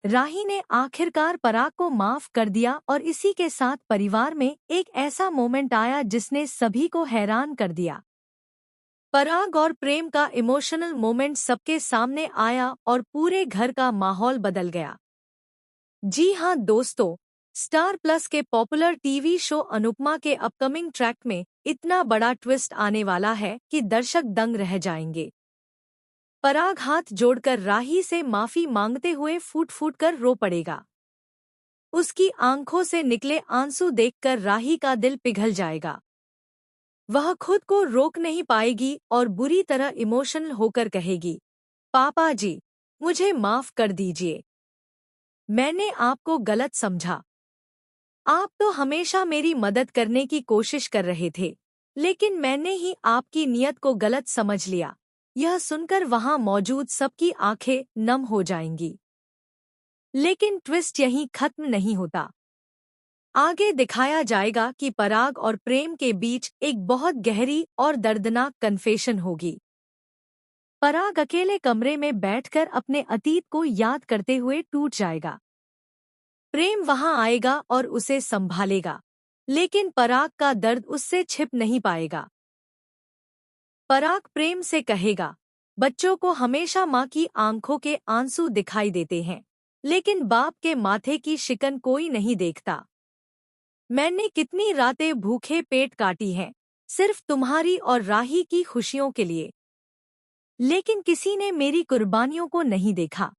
राही ने आखिरकार पराग को माफ कर दिया और इसी के साथ परिवार में एक ऐसा मोमेंट आया जिसने सभी को हैरान कर दिया। पराग और प्रेम का इमोशनल मोमेंट सबके सामने आया और पूरे घर का माहौल बदल गया। जी हाँ दोस्तों, स्टार प्लस के पॉपुलर टीवी शो अनुपमा के अपकमिंग ट्रैक में इतना बड़ा ट्विस्ट आने वाला है कि दर्शक दंग रह जाएंगे। पराग हाथ जोड़कर राही से माफी मांगते हुए फूट फूट कर रो पड़ेगा। उसकी आंखों से निकले आंसू देखकर राही का दिल पिघल जाएगा। वह खुद को रोक नहीं पाएगी और बुरी तरह इमोशनल होकर कहेगी, पापा जी, मुझे माफ कर दीजिए। मैंने आपको गलत समझा। आप तो हमेशा मेरी मदद करने की कोशिश कर रहे थे, लेकिन मैंने ही आपकी नीयत को गलत समझ लिया। यह सुनकर वहां मौजूद सबकी आंखें नम हो जाएंगी। लेकिन ट्विस्ट यहीं खत्म नहीं होता। आगे दिखाया जाएगा कि पराग और प्रेम के बीच एक बहुत गहरी और दर्दनाक कन्फेशन होगी। पराग अकेले कमरे में बैठकर अपने अतीत को याद करते हुए टूट जाएगा। प्रेम वहां आएगा और उसे संभालेगा, लेकिन पराग का दर्द उससे छिप नहीं पाएगा। पराग प्रेम से कहेगा, बच्चों को हमेशा माँ की आंखों के आंसू दिखाई देते हैं, लेकिन बाप के माथे की शिकन कोई नहीं देखता। मैंने कितनी रातें भूखे पेट काटी हैं, सिर्फ तुम्हारी और राही की खुशियों के लिए, लेकिन किसी ने मेरी कुर्बानियों को नहीं देखा।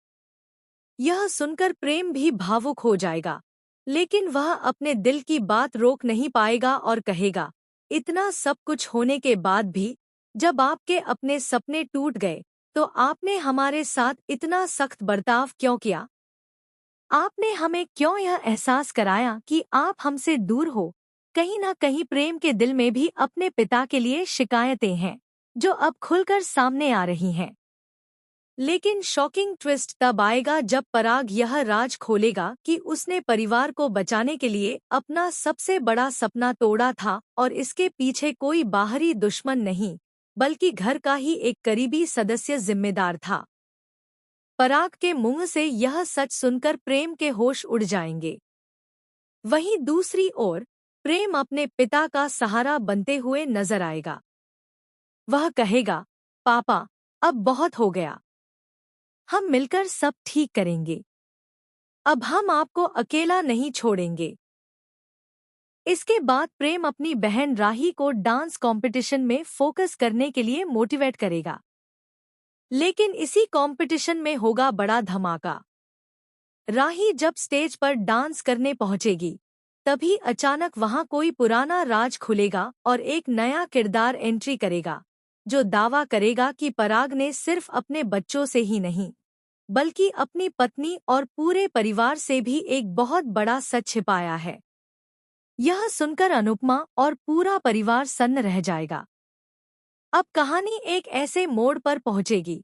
यह सुनकर प्रेम भी भावुक हो जाएगा, लेकिन वह अपने दिल की बात रोक नहीं पाएगा और कहेगा, इतना सब कुछ होने के बाद भी जब आपके अपने सपने टूट गए तो आपने हमारे साथ इतना सख्त बर्ताव क्यों किया? आपने हमें क्यों यह एहसास कराया कि आप हमसे दूर हो? कहीं ना कहीं प्रेम के दिल में भी अपने पिता के लिए शिकायतें हैं, जो अब खुलकर सामने आ रही हैं। लेकिन शॉकिंग ट्विस्ट तब आएगा जब पराग यह राज खोलेगा कि उसने परिवार को बचाने के लिए अपना सबसे बड़ा सपना तोड़ा था और इसके पीछे कोई बाहरी दुश्मन नहीं, बल्कि घर का ही एक करीबी सदस्य जिम्मेदार था। पराग के मुंह से यह सच सुनकर प्रेम के होश उड़ जाएंगे। वहीं दूसरी ओर प्रेम अपने पिता का सहारा बनते हुए नजर आएगा। वह कहेगा, पापा, अब बहुत हो गया। हम मिलकर सब ठीक करेंगे। अब हम आपको अकेला नहीं छोड़ेंगे। इसके बाद प्रेम अपनी बहन राही को डांस कंपटीशन में फोकस करने के लिए मोटिवेट करेगा। लेकिन इसी कंपटीशन में होगा बड़ा धमाका। राही जब स्टेज पर डांस करने पहुंचेगी, तभी अचानक वहां कोई पुराना राज खुलेगा और एक नया किरदार एंट्री करेगा, जो दावा करेगा कि पराग ने सिर्फ अपने बच्चों से ही नहीं, बल्कि अपनी पत्नी और पूरे परिवार से भी एक बहुत बड़ा सच छिपाया है। यह सुनकर अनुपमा और पूरा परिवार सन्न रह जाएगा। अब कहानी एक ऐसे मोड़ पर पहुंचेगी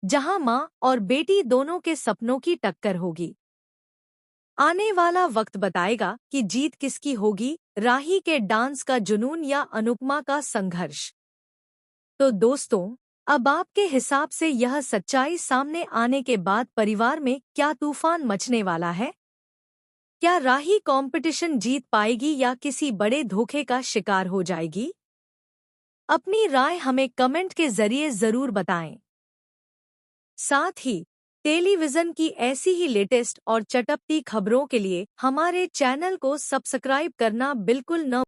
जहां मां और बेटी दोनों के सपनों की टक्कर होगी। आने वाला वक्त बताएगा कि जीत किसकी होगी, राही के डांस का जुनून या अनुपमा का संघर्ष। तो दोस्तों, अब आपके हिसाब से यह सच्चाई सामने आने के बाद परिवार में क्या तूफान मचने वाला है? क्या राही कंपटीशन जीत पाएगी या किसी बड़े धोखे का शिकार हो जाएगी? अपनी राय हमें कमेंट के जरिए जरूर बताएं। साथ ही टेलीविजन की ऐसी ही लेटेस्ट और चटपटी खबरों के लिए हमारे चैनल को सब्सक्राइब करना बिल्कुल न